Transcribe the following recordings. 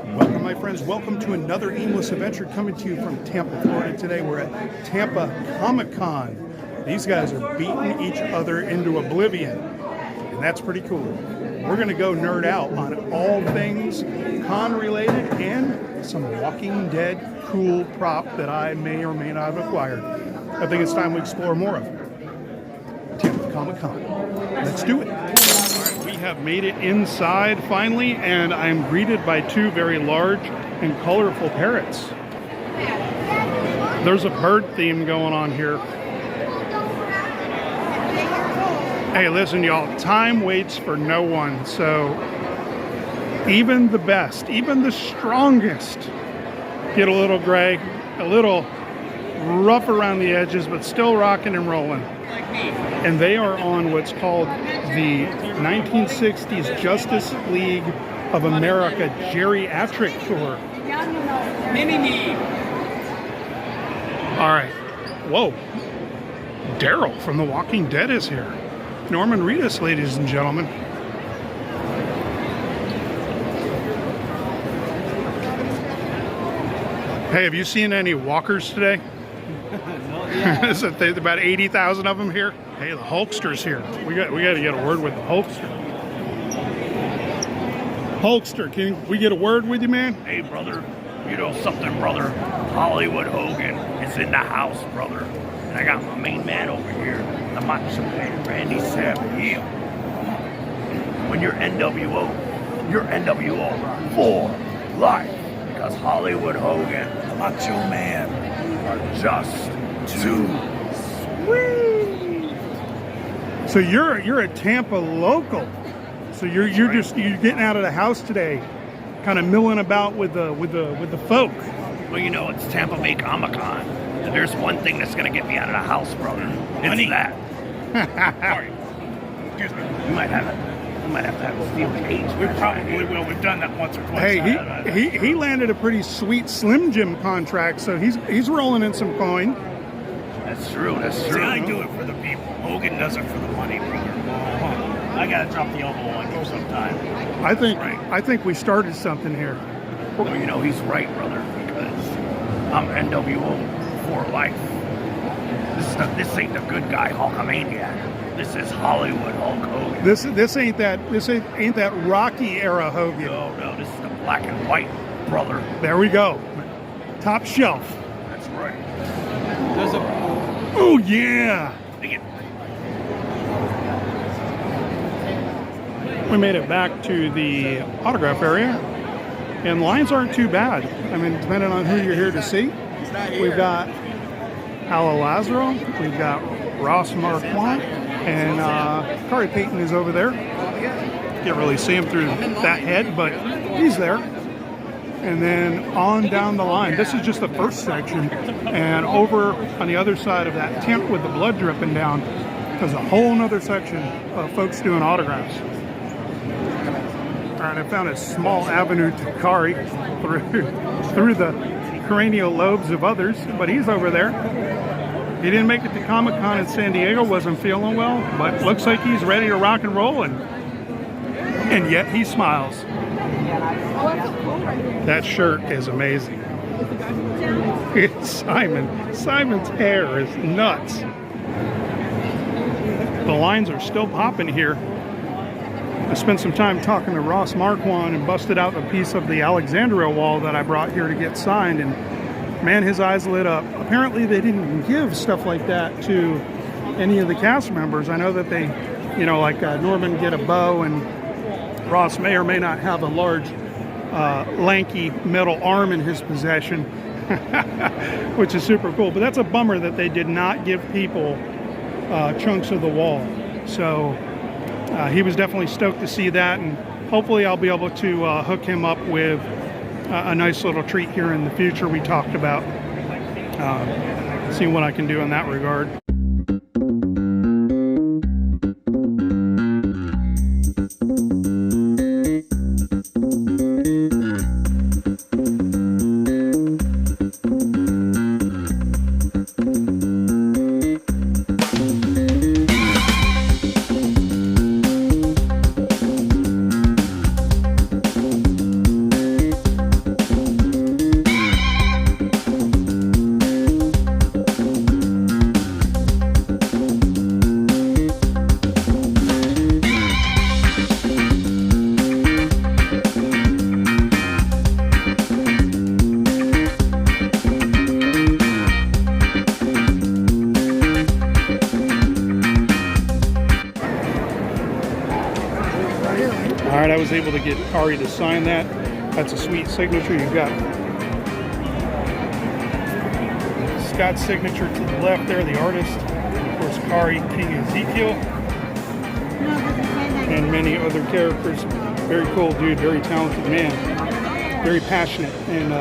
Welcome, my friends. Welcome to another aimless adventure coming to you from Tampa, Florida. Today we're at Tampa Comic-Con. These guys are beating each other into oblivion, and that's pretty cool. We're going to go nerd out on all things con-related and some Walking Dead cool prop that I may or may not have acquired. I think it's time we explore more of Tampa Comic-Con. Let's do it. We have made it inside finally, and I'm greeted by two very large and colorful parrots. There's a bird theme going on here. Hey, listen, y'all, time waits for no one, so even the best, even the strongest get a little gray, a little rough around the edges, but still rocking and rolling. And they are on what's called the 1960s Justice League of America Geriatric Tour. Mini-me. All right. Whoa. Daryl from The Walking Dead is here. Norman Reedus, ladies and gentlemen. Hey, have you seen any walkers today? Is it about 80,000 of them here? Hey, the Hulkster's here. We got to get a word with the Hulkster. Hulkster, can we get a word with you, man? Hey, brother. You know something, brother? Hollywood Hogan is in the house, brother. And I got my main man over here, the Macho Man, Randy Savage. Yeah. When you're NWO for life. Because Hollywood Hogan, the Macho Man, are just too sweet. So you're a Tampa local. So you're getting out of the house today, kind of milling about with the folk. Well, you know, it's Tampa Bay Comic-Con. And there's one thing that's gonna get me out of the house, brother. It's that. Sorry. Excuse me. We might have to have a steel cage. We probably will. We've done that once or twice. Hey, he landed a pretty sweet Slim Jim contract, so he's rolling in some coin. That's true. See, I do it for the people. Hogan does it for the money, brother. I gotta drop the elbow on you sometime. I think we started something here. Well, you know, he's right, brother, because I'm NWO for life. This ain't the good guy Hulkamaniac. This is Hollywood Hulk Hogan. This ain't that Rocky era Hogan. No, this is the black and white, brother. There we go. Top shelf. That's right. Oh yeah. We made it back to the autograph area, and lines aren't too bad. I mean, depending on who you're here to see. We've got Al Lazaro, we've got Ross Marquand, and Kari Payton is over there. Can't really see him through that head, but he's there. And then on down the line, this is just the first section, and over on the other side of that tent with the blood dripping down, there's a whole nother section of folks doing autographs. All right, I found a small avenue to Kari through the cranial lobes of others, but he's over there. He didn't make it to Comic-Con in San Diego, wasn't feeling well, but looks like he's ready to rock and roll, and yet he smiles. That shirt is amazing. It's Simon. Simon's hair is nuts. The lines are still popping here. I spent some time talking to Ross Marquand and busted out a piece of the Alexandria wall that I brought here to get signed, and man, his eyes lit up. Apparently they didn't give stuff like that to any of the cast members. I know that they, like Norman get a bow, and Ross may or may not have a large lanky metal arm in his possession, which is super cool. But that's a bummer that they did not give people chunks of the wall. So he was definitely stoked to see that, and hopefully I'll be able to hook him up with a nice little treat here in the future. We talked about seeing what I can do in that regard. able to get Kari to sign that. That's a sweet signature. You've got Scott's signature to the left there, the artist. Of course, Kari, King Ezekiel, and many other characters. Very cool dude, very talented man, very passionate. And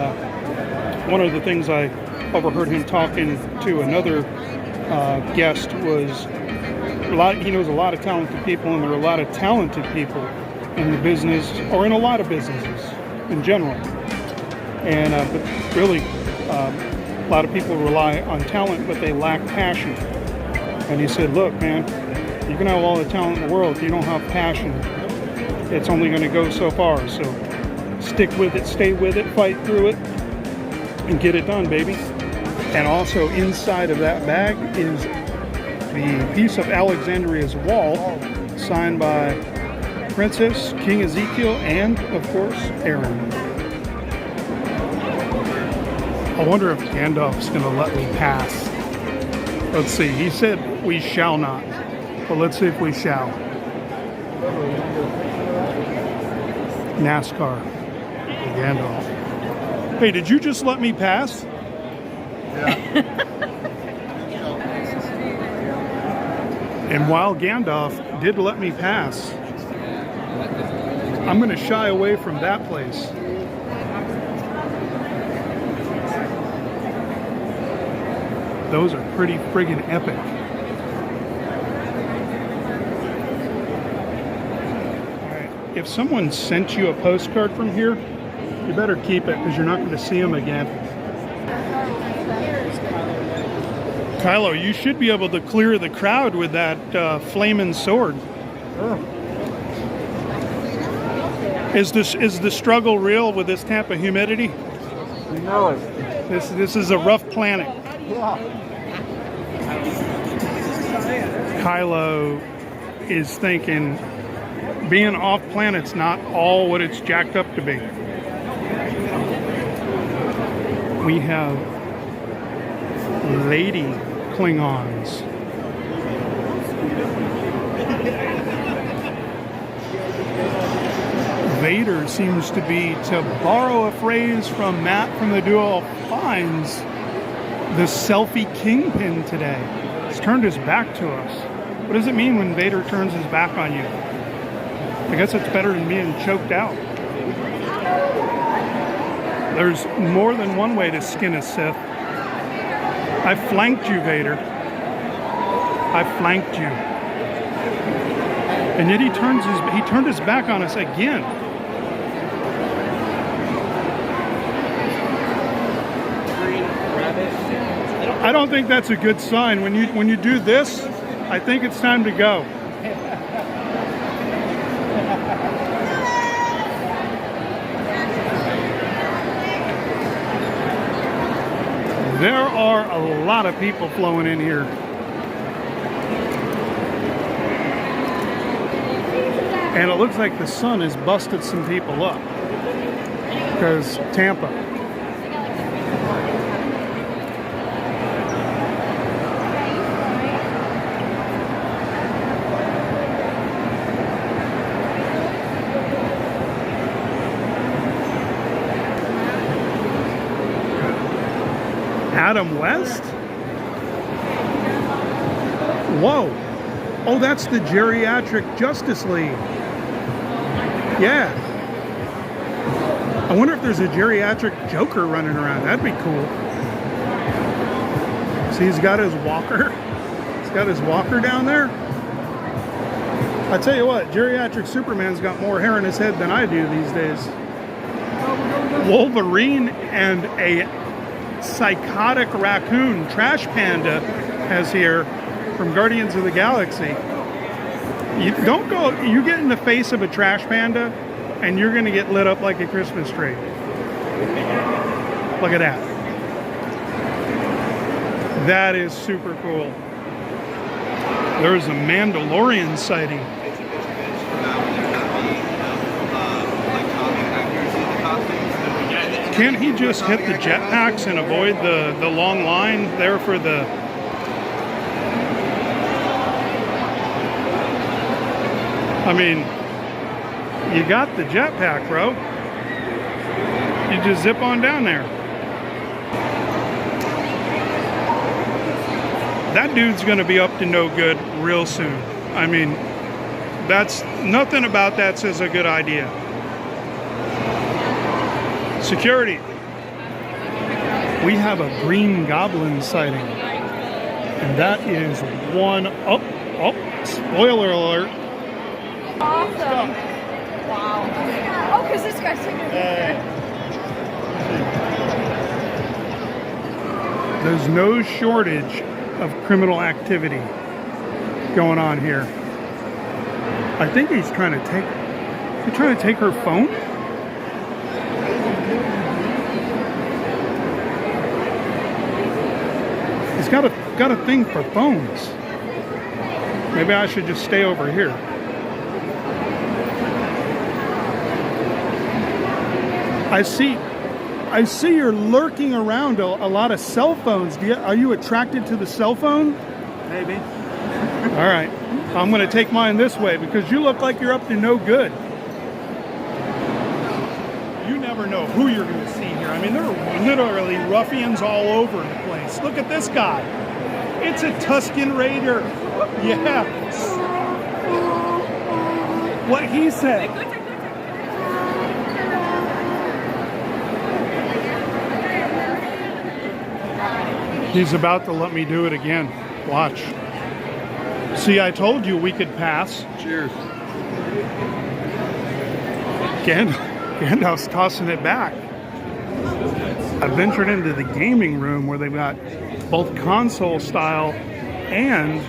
one of the things I overheard him talking to another guest was he knows a lot of talented people, and there are a lot of talented people in the business, or in a lot of businesses in general. And but really, a lot of people rely on talent, but they lack passion. And he said, look, man, you can have all the talent in the world. If you don't have passion, it's only going to go so far. So stick with it, stay with it, fight through it, and get it done, baby. And also inside of that bag is the piece of Alexandria's wall signed by Princess, King Ezekiel, and of course Aaron. I wonder if Gandalf's going to let me pass. Let's see. He said we shall not, but let's see if we shall. NASCAR, Gandalf. Hey, did you just let me pass? Yeah. And while Gandalf did let me pass, I'm going to shy away from that place. Those are pretty friggin' epic. All right. If someone sent you a postcard from here, you better keep it because you're not going to see them again. Kylo, you should be able to clear the crowd with that flaming sword. Is the struggle real with this Tampa humidity? You know it. This is a rough planet. Yeah. Kylo is thinking being off planet's not all what it's jacked up to be. We have lady Klingons. Vader seems to be, to borrow a phrase from Matt from the duo Finds, the selfie kingpin today. He's turned his back to us. What does it mean when Vader turns his back on you? I guess it's better than being choked out. There's more than one way to skin a Sith. I flanked you, Vader. I flanked you. And yet he turned his back on us again. I don't think that's a good sign. When you do this, I think it's time to go. There are a lot of people flowing in here. And it looks like the sun has busted some people up. Because Tampa. Adam West? Whoa. Oh, that's the Geriatric Justice League. Yeah. I wonder if there's a geriatric Joker running around. That'd be cool. See, he's got his walker. He's got his walker down there. I tell you what, geriatric Superman's got more hair in his head than I do these days. Wolverine and a psychotic raccoon, Trash Panda, has here from Guardians of the Galaxy. You don't go, you get in the face of a trash panda and you're going to get lit up like a Christmas tree. Look at that. That is super cool. There's a Mandalorian sighting. Can't he just hit the jetpacks and avoid the long line there for the... I mean, You got the jetpack, bro. You just zip on down there. That dude's gonna be up to no good real soon. I mean, that's nothing about that says a good idea. Security. We have a green goblin sighting. And that is one up. Oh, spoiler alert. Awesome. Wow. Oh, because this guy's taking a picture. There's no shortage of criminal activity going on here. I think he's trying to take her phone. He's got a thing for phones. Maybe I should just stay over here. I see you're lurking around a lot of cell phones. Are you attracted to the cell phone? Maybe. All right. I'm going to take mine this way because you look like you're up to no good. You never know who you're going to see here. I mean, there are literally ruffians all over the place. Look at this guy. It's a Tuscan Raider. Yeah. What he said. He's about to let me do it again. Watch. See, I told you we could pass. Cheers. Gandalf's tossing it back. I ventured into the gaming room where they've got both console style and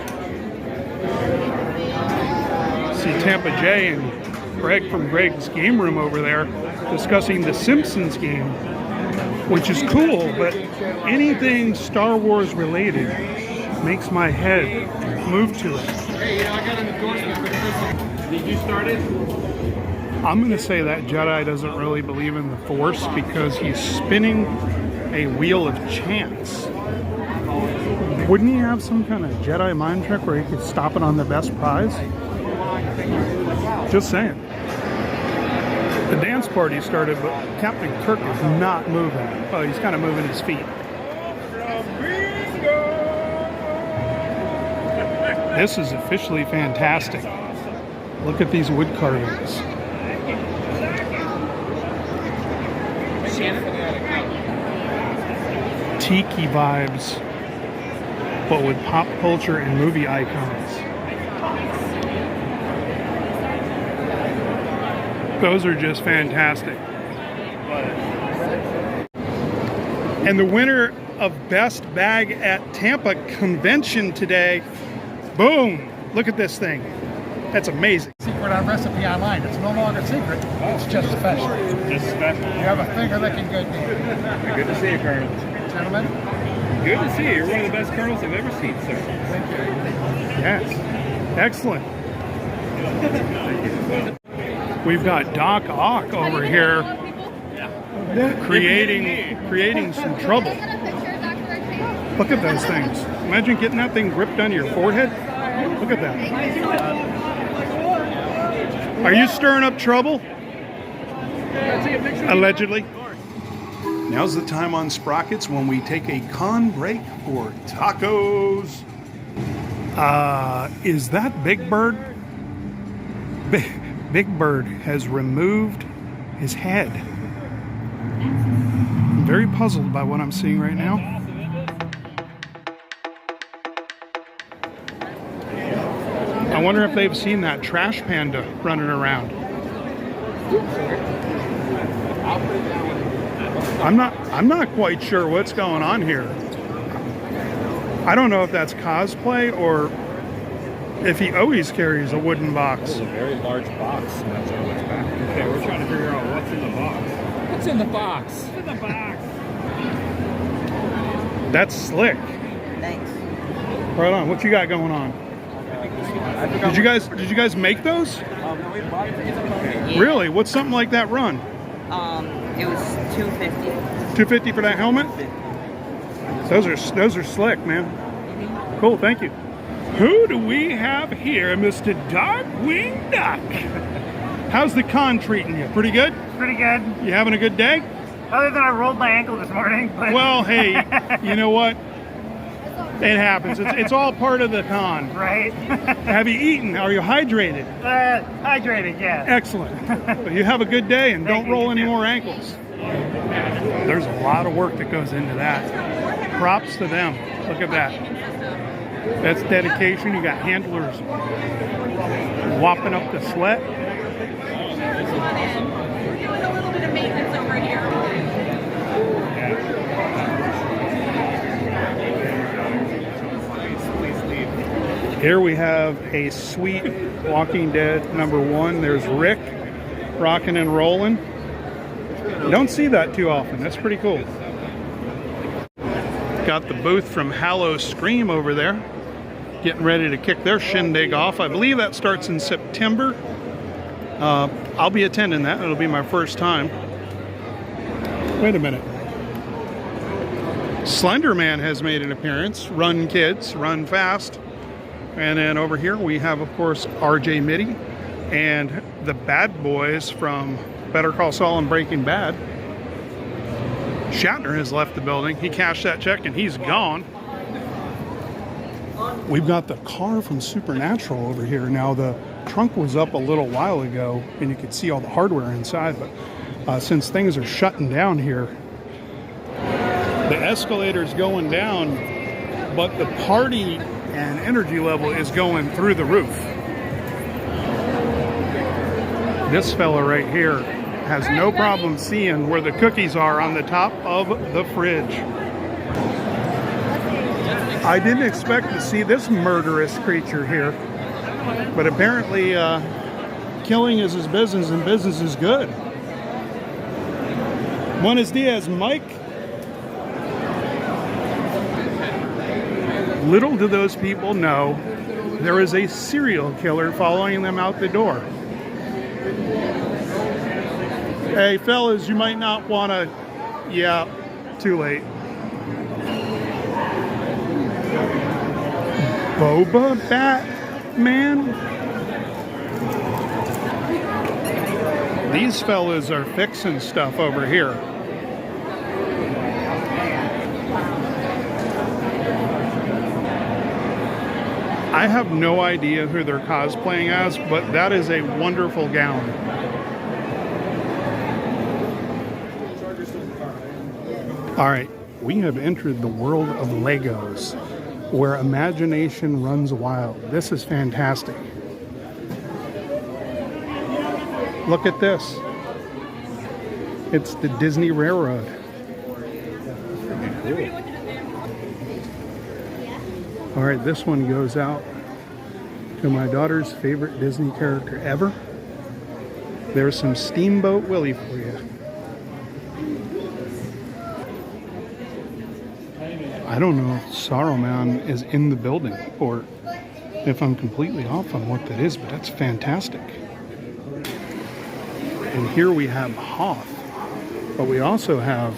see Tampa J and Greg from Greg's game room over there discussing the Simpsons game, which is cool, but anything Star Wars related makes my head move to it. Hey, I got an endorsement for Christmas. Did you start it? I'm going to say that Jedi doesn't really believe in the Force because he's spinning a wheel of chance. Wouldn't he have some kind of Jedi mind trick where he could stop it on the best prize? Just saying. The dance party started, but Captain Kirk is not moving. Oh, he's kind of moving his feet. This is officially fantastic. Look at these wood carvings. Tiki vibes, but with pop culture and movie icons. Those are just fantastic. And the winner of Best Bag at Tampa Convention today, boom, look at this thing. That's amazing. Secret on recipe online. It's no longer secret. It's just special. Just special. You have a finger-licking good meal. Good to see you, Colonel. Gentlemen, Good to see you. You're one of the best colonels I've ever seen, sir. thank you. Yes, excellent. We've got Doc Ock over here creating some trouble. Look at those things. Imagine getting that thing gripped onto your forehead. Look at that. Are you stirring up trouble? Allegedly. Now's the time on Sprockets when we take a con break for tacos. Is that Big Bird? Big Bird has removed his head. I'm very puzzled by what I'm seeing right now. I wonder if they've seen that trash panda running around. I'm not quite sure what's going on here. I don't know if that's cosplay or if he always carries a wooden box. It's a very large box. That's all what's back. Okay, we're trying to figure out what's in the box. What's in the box? What's in the box? That's slick. Thanks. Right on. What you got going on? Did you guys make those? Really? What's something like that run? It was $250. $250 for that helmet? Those are slick, man. Cool, thank you. Who do we have here, Mr. Darkwing Duck? How's the con treating you? Pretty good? Pretty good. You having a good day? Other than I rolled my ankle this morning. But Well, hey, you know what? It happens. It's all part of the con. right. Have you eaten? Are you hydrated? Hydrated, yeah. Excellent. Well, you have a good day and Thank don't you, roll you any too. more ankles. There's a lot of work that goes into that. Props to them. Look at that. That's dedication. You got handlers whopping up the sweat. We're doing a little bit of maintenance over here. Here we have a sweet Walking Dead #1. There's Rick rocking and rolling. Don't see that too often. That's pretty cool. Got the booth from Hallow Scream over there, getting ready to kick their shindig off. I believe that starts in September. I'll be attending that. It'll be my first time. Wait a minute. Slender Man has made an appearance. Run kids, run fast. And then over here we have, of course, RJ Mitty and the bad boys from Better Call Saul and Breaking Bad. Shatner has left the building. He cashed that check and he's gone. We've got the car from Supernatural over here. Now the trunk was up a little while ago and you could see all the hardware inside, but since things are shutting down here, the escalator's going down, but the party and energy level is going through the roof. This fella right here has no problem seeing where the cookies are on the top of the fridge. I didn't expect to see this murderous creature here, but apparently killing is his business and business is good. Buenos dias, Mike. Little do those people know, there is a serial killer following them out the door. Hey, fellas, you might not want to... Yeah, too late. Boba Batman? These fellas are fixing stuff over here. I have no idea who they're cosplaying as, but that is a wonderful gown. All right, we have entered the world of Legos, where imagination runs wild. This is fantastic. Look at this. It's the Disney Railroad. All right, this one goes out to my daughter's favorite Disney character ever. There's some Steamboat Willie for you. I don't know if Saruman is in the building or if I'm completely off on what that is, but that's fantastic. And here we have Hoth, but we also have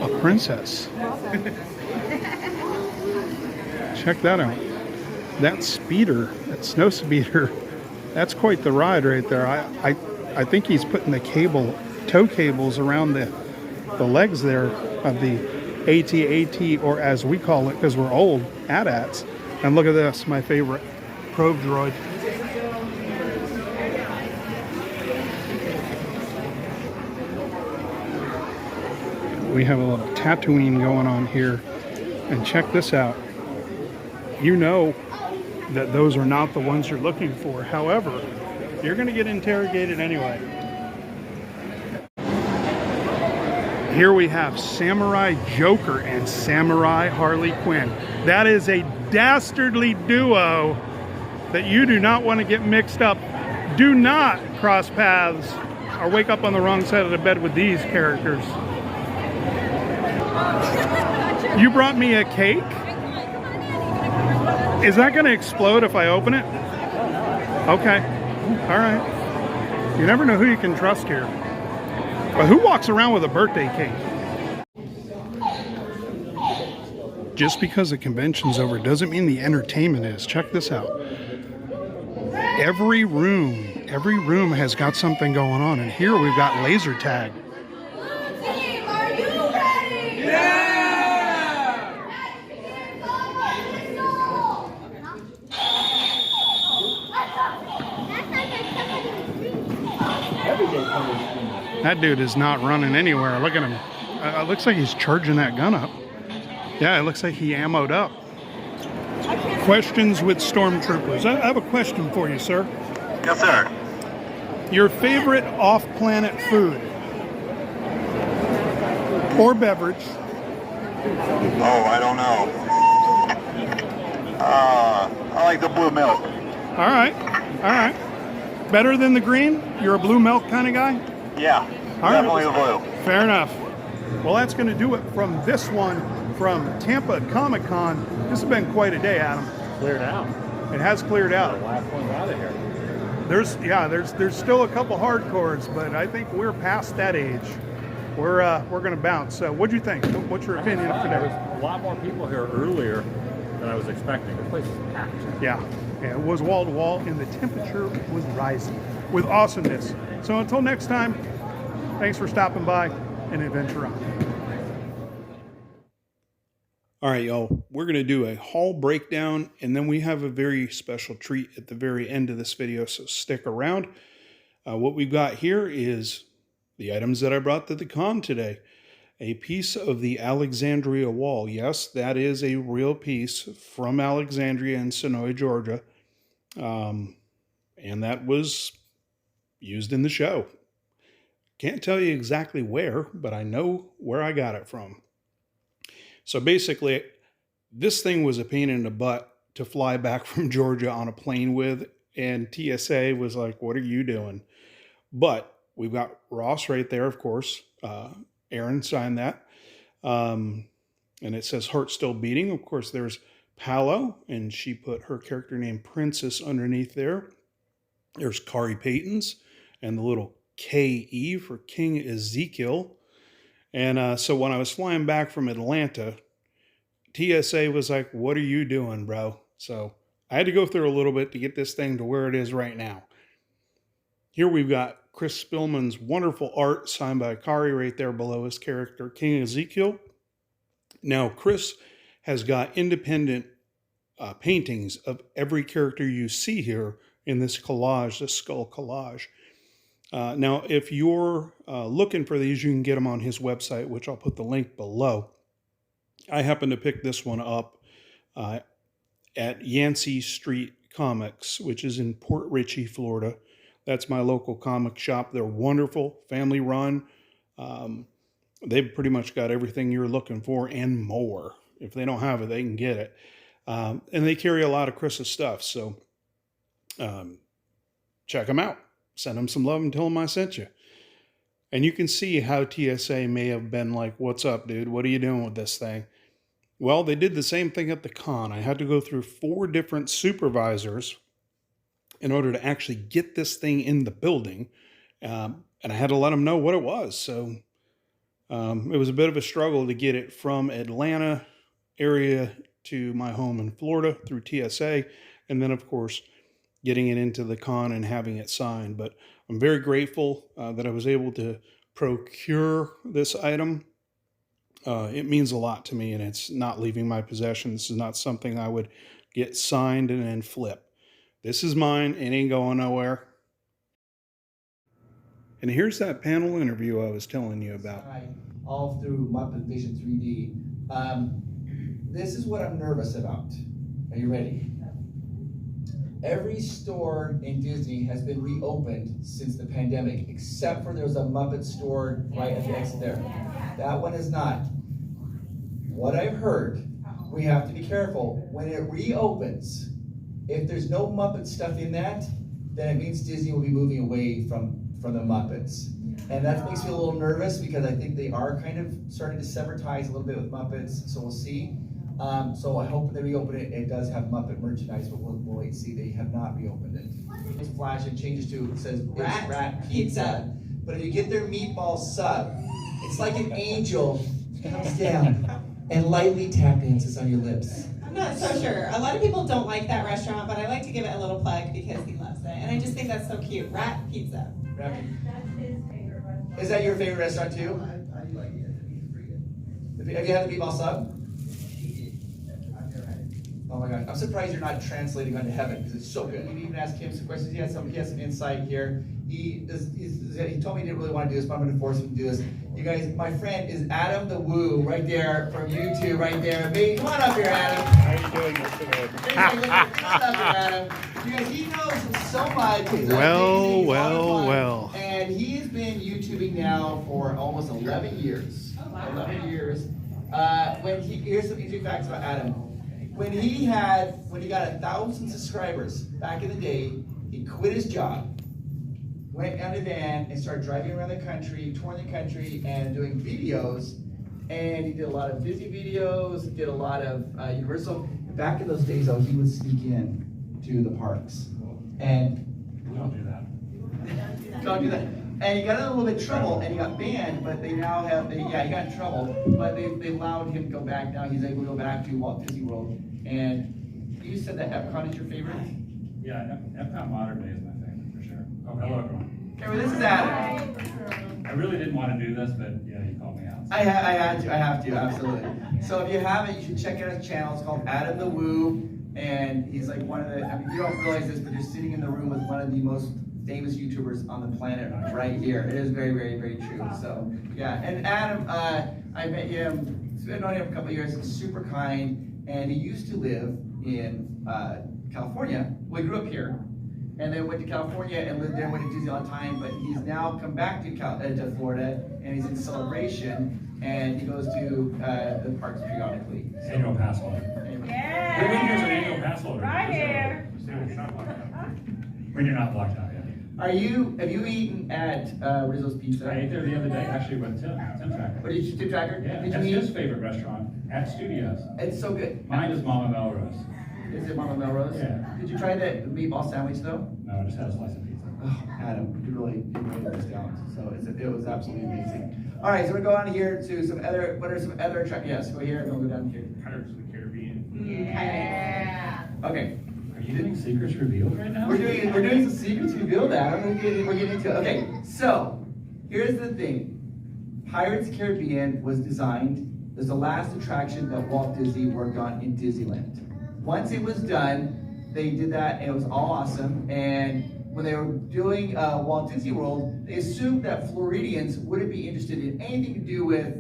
a princess. Check that out. That speeder, that snow speeder, that's quite the ride right there. I think he's putting the tow cables around the legs there of the AT-AT, or as we call it because we're old, AT-ATs. And look at this, my favorite, probe droid. We have a little Tatooine going on here. And check this out. You know that those are not the ones you're looking for. However, you're going to get interrogated anyway. Here we have Samurai Joker and Samurai Harley Quinn. That is a dastardly duo that you do not want to get mixed up. Do not cross paths or wake up on the wrong side of the bed with these characters. You brought me a cake? Is that going to explode if I open it? Okay. All right. You never know who you can trust here. But who walks around with a birthday cake? Just because the convention's over doesn't mean the entertainment is. Check this out. Every room Every room has got something going on, and here we've got laser tag. Team, are you ready? Yeah! That dude is not running anywhere. Look at him. It looks like he's charging that gun up. Yeah, it looks like he ammoed up. Questions with stormtroopers. I have a question for you, sir. Yes, sir. Your favorite off-planet food or beverage? Oh, I don't know. I like the blue milk. All right, all right. Better than the green? You're a blue milk kind of guy? Yeah, All definitely right. the blue. Fair enough. Well, that's going to do it from this one from Tampa Comic-Con. This has been quite a day, Adam. Cleared out. It has cleared out. The last one's out of here. There's still a couple hardcores, but I think we're past that age. We're going to bounce. What'd you think? What's your opinion of There today? was a lot more people here earlier than I was expecting. The place was packed. Yeah, it was wall to wall, and the temperature was rising with awesomeness. So until next time, thanks for stopping by and adventure on. All right, y'all, we're going to do a haul breakdown, and then we have a very special treat at the very end of this video, so stick around. What we've got here is the items that I brought to the con today. A piece of the Alexandria wall. Yes, that is a real piece from Alexandria in Sonoy, Georgia. And that was used in the show. Can't tell you exactly where, but I know where I got it from. So basically, this thing was a pain in the butt to fly back from Georgia on a plane with, and TSA was like, what are you doing? But we've got Ross right there, of course. Aaron signed that. And it says Heart Still Beating. Of course, there's Palo, and she put her character name Princess underneath there. There's Kari Payton's, and the little KE for King Ezekiel. And so when I was flying back from Atlanta, TSA was like, what are you doing, bro? So I had to go through a little bit to get this thing to where it is right now. Here we've got Chris Spillman's wonderful art signed by Kari right there below his character, King Ezekiel. Now, Chris has got independent paintings of every character you see here in this collage, this skull collage. Now, if you're looking for these, you can get them on his website, which I'll put the link below. I happen to pick this one up at Yancey Street Comics, which is in Port Richey, Florida. That's my local comic shop. They're wonderful, family run. They've pretty much got everything you're looking for and more. If they don't have it, they can get it. And they carry a lot of Chris's stuff, so check them out. Send them some love and tell them I sent you. And you can see how TSA may have been like, what's up, dude? What are you doing with this thing? Well, they did the same thing at the con. I had to go through 4 different supervisors in order to actually get this thing in the building. And I had to let them know what it was. So it was a bit of a struggle to get it from Atlanta area to my home in Florida through TSA. And then, of course, getting it into the con and having it signed. But I'm very grateful that I was able to procure this item. It means a lot to me, and it's not leaving my possession. This is not something I would get signed and then flip. This is mine. It ain't going nowhere. And here's that panel interview I was telling you about. All through Muppet Vision 3D. This is what I'm nervous about. Are you ready? Every store in Disney has been reopened since the pandemic, except for there's a Muppet store right at the exit there. That one is not. What I've heard, we have to be careful. When it reopens, if there's no Muppet stuff in that, then it means Disney will be moving away from the Muppets. And that makes me a little nervous because I think they are kind of starting to sever ties a little bit with Muppets, so we'll see. So I hope when they reopen it, it does have Muppet merchandise, but we'll wait and see. They have not reopened it. It's flash and changes to, it says rat pizza. But if you get their meatball sub, it's like an angel comes down and lightly tap dances on your lips. not so sure. A lot of people don't like that restaurant, but I like to give it a little plug because he loves it. And I just think that's so cute. Rat Pizza. That's his favorite restaurant. Is that your favorite restaurant too? I like it. Have you had the meatball sub? Oh my God, I'm surprised you're not translating onto heaven because it's so good. You even ask him some questions. He has some insight here. He told me he didn't really want to do this, but I'm going to force him to do this. You guys, my friend is Adam the Woo right there from YouTube right there. Come on up here, Adam. How are you doing this today? Come on up here, Adam. You guys, he knows so much. He's Well, amazing. He's a lot of well, fun. well. And he has been YouTubing now for almost 11 years. Oh, wow. 11 years. Here's some interesting facts about Adam. When he got 1,000 subscribers back in the day, he quit his job, went on a van and started driving around the country, touring the country and doing videos. And he did a lot of Disney videos, did a lot of Universal. Back in those days though, he would sneak in to the parks. And Don't do that. don't do that. And he got in a little bit of trouble, and he got banned. But he got in trouble. But they allowed him to go back. Now he's able to go back to Walt Disney World. And you said that Epcot is your favorite. Yeah, Epcot Modern Day is my favorite for sure. Oh, hello everyone. Okay, well this is Adam. I really didn't want to do this, but yeah, you called me out. I have to, absolutely. So if you haven't, you should check out his channel. It's called Adam the Woo, and he's like one of the. I mean, you don't realize this, but you're sitting in the room with one of the most famous YouTubers on the planet right here. It is very, very, very true. So yeah, and Adam, I met him. I've known him for a couple of years. He's super kind, and he used to live in California. Well, he grew up here, and then went to California and lived there. Went to Disney all the time, but he's now come back to Florida, and he's in Celebration, and he goes to the parks periodically. Annual pass holder. Yeah. Everyone here's an annual pass holder. Right here. When you're not blocked out yet. Have you eaten at Rizzo's Pizza? I ate there the other day, actually with Tim Tracker. What did you do, Tracker? Yeah, Did that's you his eat? favorite restaurant at Studios. It's so good. Mine is Mama Melrose. Is it Mama Melrose? Yeah. Did you try the meatball sandwich though? No, I just had a slice of pizza. Oh, Adam, you really missed out. So it was absolutely amazing. All right, so we're going on here to some other. What are some other? Yes, go here and then we'll go down here. Pirates of the Caribbean. Yeah. Okay. Are you doing secrets revealed right now? We're doing some secrets revealed that. We're getting into it. Okay, so here's the thing. Pirates of the Caribbean was designed as the last attraction that Walt Disney worked on in Disneyland. Once it was done, they did that and it was all awesome. And when they were doing Walt Disney World, they assumed that Floridians wouldn't be interested in anything to do with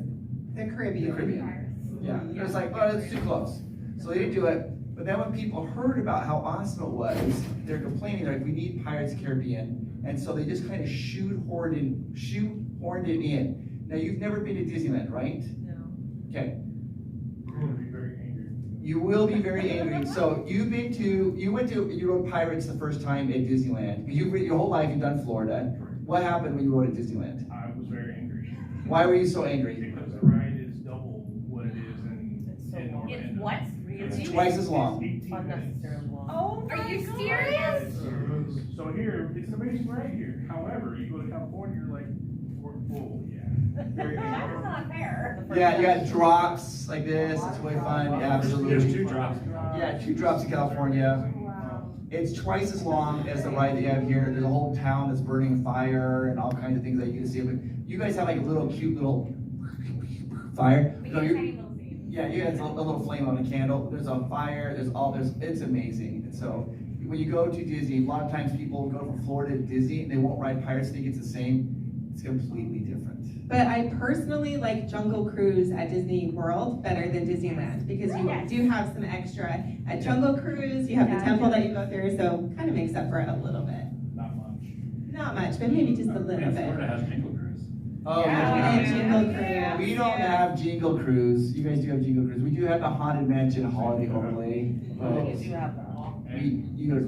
The Caribbean. Yeah, it was like, oh, it's too close. So they didn't do it. But then when people heard about how awesome it was, they're complaining, they're like, we need Pirates of the Caribbean. And so they just kind of shoehorned it in. Now, you've never been to Disneyland, right? No. Okay. You're going to be very angry. You will be very angry. So you rode Pirates the first time at Disneyland. Your whole life you've done Florida. What happened when you rode at Disneyland? I was very angry. Why were you so angry? Because the ride is double what it is in Orlando. It's what? It's twice as long. 18 minutes. Oh, are you serious? So here, it's amazing right here. However, you go to California, you're like, we're full. Yeah. Very That's angry. not fair. Yeah, you got drops like this. It's really fun. Yeah, absolutely. There's 2 drops. Yeah, 2 drops in California. Wow. It's twice as long as the ride that you have here. There's a whole town that's burning fire and all kinds of things that you can see. But you guys have like a little cute little fire. No, yeah, you have a little flame on a candle. There's a fire. It's amazing. And so when you go to Disney, a lot of times people go from Florida to Disney and they won't ride Pirates. Think it's the same. It's completely different. But I personally like Jungle Cruise at Disney World better than Disneyland because you do have some extra. At Jungle Cruise, you have the temple that you go through, so kind of makes up for it a little bit. Not much. Not much, but maybe just a little And bit. Florida has Jingle Cruise. Oh, And Jingle Cruise. we don't have Jingle Cruise. You guys do have Jingle Cruise. We do have the Haunted Mansion Holiday Overlay. But you go to,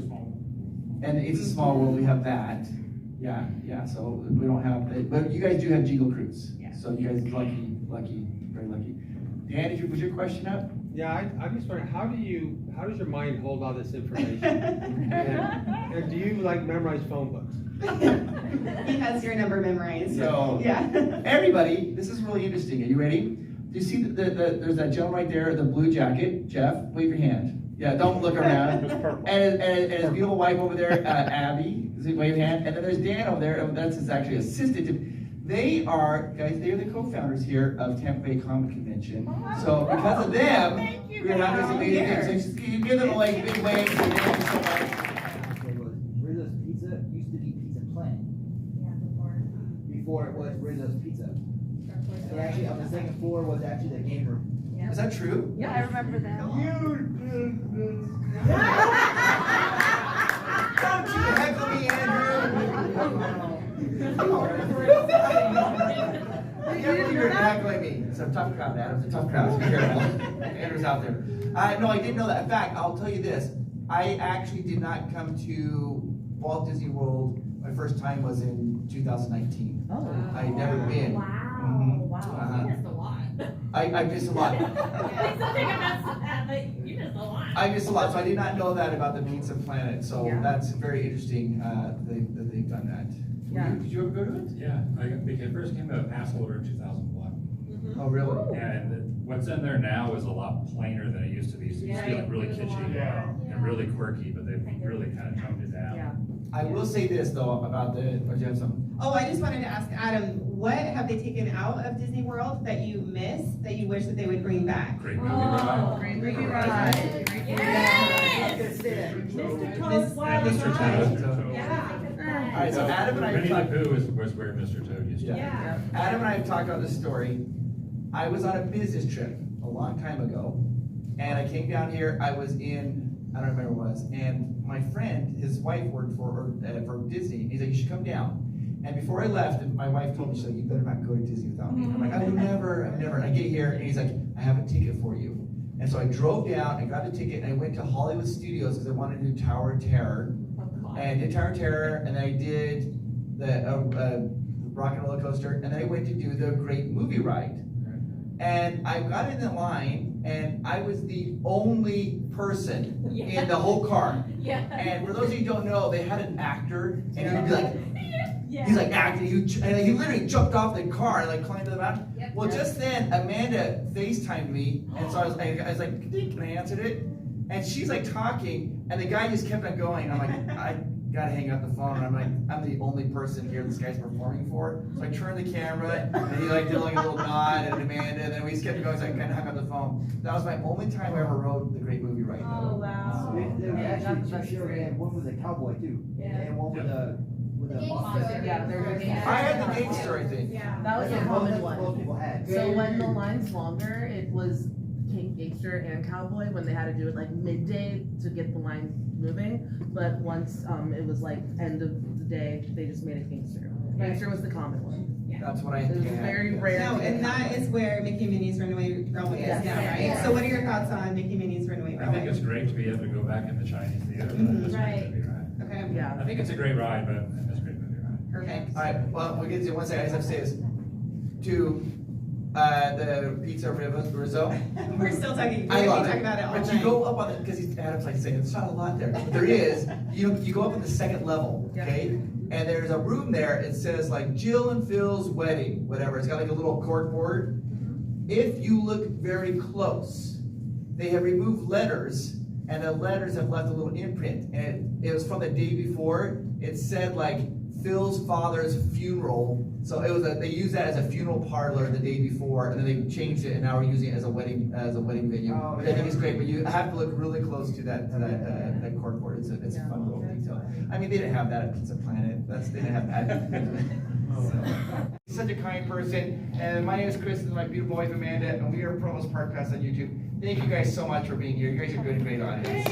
and it's a small world. We have that. Yeah. So we don't have it, but you guys do have Jingle Cruise. So you guys lucky, very lucky. Dan, was your question up? Yeah, I'm just wondering, how does your mind hold all this information? and do you like memorize phone books? He has your number memorized. So yeah. everybody, this is really interesting. Are you ready? Do you see there's that gentleman right there, the blue jacket? Jeff, wave your hand. Yeah, don't look around. And his beautiful wife over there, Abby, wave your hand. And then there's Dan over there, that's his actually assistant. They are, guys, they are the co-founders here of Tampa Bay Comic Convention. So because of them, we're having this amazing thing. So just give them a big wave. Thank you so much. Reedus Pizza used to be Pizza Planet. Yeah, before it was Reedus Pizza. And actually, on the second floor was actually the game room. Is that true? Yeah, I remember that. Don't you heckle me, Andrew! You're heckling me. It's a tough crowd, Adam. It's a tough crowd. So be careful. Andrew's out there. No, I didn't know that. In fact, I'll tell you this. I actually did not come to Walt Disney World. My first time was in 2019. Oh. I had never been. Wow. Mm-hmm. Wow. You missed a lot. I missed a lot. You missed a lot. I missed a lot, so I did not know that about the Pizza Planet. So that's very interesting that they've done that. Yeah. Did you ever go to it? Yeah, I first came to a pass holder in 2001. Oh, really? Yeah, and what's in there now is a lot plainer than it used to be. So it used to be like really kitschy and really quirky, but they've really kind of toned it down. Yeah. I will say this though about the. Or do you have something? Oh, I just wanted to ask Adam, what have they taken out of Disney World that you miss, that you wish that they would bring back? Great movie ride. Great movie ride. Mr. Toad. Yeah. All right, so Adam and I. Winnie the Pooh was where Mr. Toad used to be. Yeah. Adam and I have talked about this story. I was on a business trip a long time ago, and I came down here. I was in, I don't remember what it was, and my friend, his wife worked for Disney. He's like, you should come down. And before I left, my wife told me, she's like, you better not go to Disney without me. I'm like, I would never. And I get here, and he's like, I have a ticket for you. And so I drove down, I got a ticket, and I went to Hollywood Studios because I wanted to do Tower of Terror. And I did Tower of Terror, and then I did the Rock and Roller Coaster, and then I went to do the Great Movie Ride. And I got in the line, and I was the only person in the whole car. Yeah. And for those of you who don't know, they had an actor, and he would be like, he's like acting, and he literally jumped off the car and like climbed to the mountain. Yep. Well, just then, Amanda FaceTimed me, and so I was like, and I answered it, and she's like talking, and the guy just kept on going. I'm like, I gotta hang up the phone. And I'm like, I'm the only person here this guy's performing for. So I turned the camera, and he like did like a little nod at Amanda, and then we just kept going. So I kind of hung up the phone. That was my only time I ever rode the Great Movie Ride. Oh wow. There were actually two shows. They had one with a cowboy too. And one with a monster. Yeah, there was a I had the gangster, I think. Yeah. That was a common one. Most people had. So when the line's longer, it was gangster and cowboy when they had to do it like midday to get the line moving. But once it was like end of the day, they just made it gangster. Gangster was the common one. That's what I It was think. very rare. No, and that is where Mickey and Minnie's Runaway Railway is now, right? Yeah. So what are your thoughts on Mickey and Minnie's Runaway I think Railway? it's great to be able to go back in the Chinese theater. Right. Okay, Yeah. I think it's a great ride, but it's a great movie ride. perfect. All right, well, we'll get to one second. I just have to say this. To the pizza Rizzo. We're still talking, I we're love gonna it. talk about it all But night. you go up on it, because Adam's like saying, it's not a lot there. But there is. You go up on the second level, okay? And there's a room there, it says like Jill and Phil's wedding, whatever. It's got like a little cork board. If you look very close, they have removed letters, and the letters have left a little imprint. And it was from the day before. It said like Phil's father's funeral. So it was they used that as a funeral parlor the day before, and then they changed it, and now we're using it as a wedding venue. Which I think is great, but you have to look really close to that corkboard. It's a fun little detail. I mean, they didn't have that at Pizza Planet. They didn't have that. So, he's such a kind person. And my name is Chris, and my beautiful wife Amanda, and we are Promos Podcast on YouTube. Thank you guys so much for being here. You guys are a good, great audience.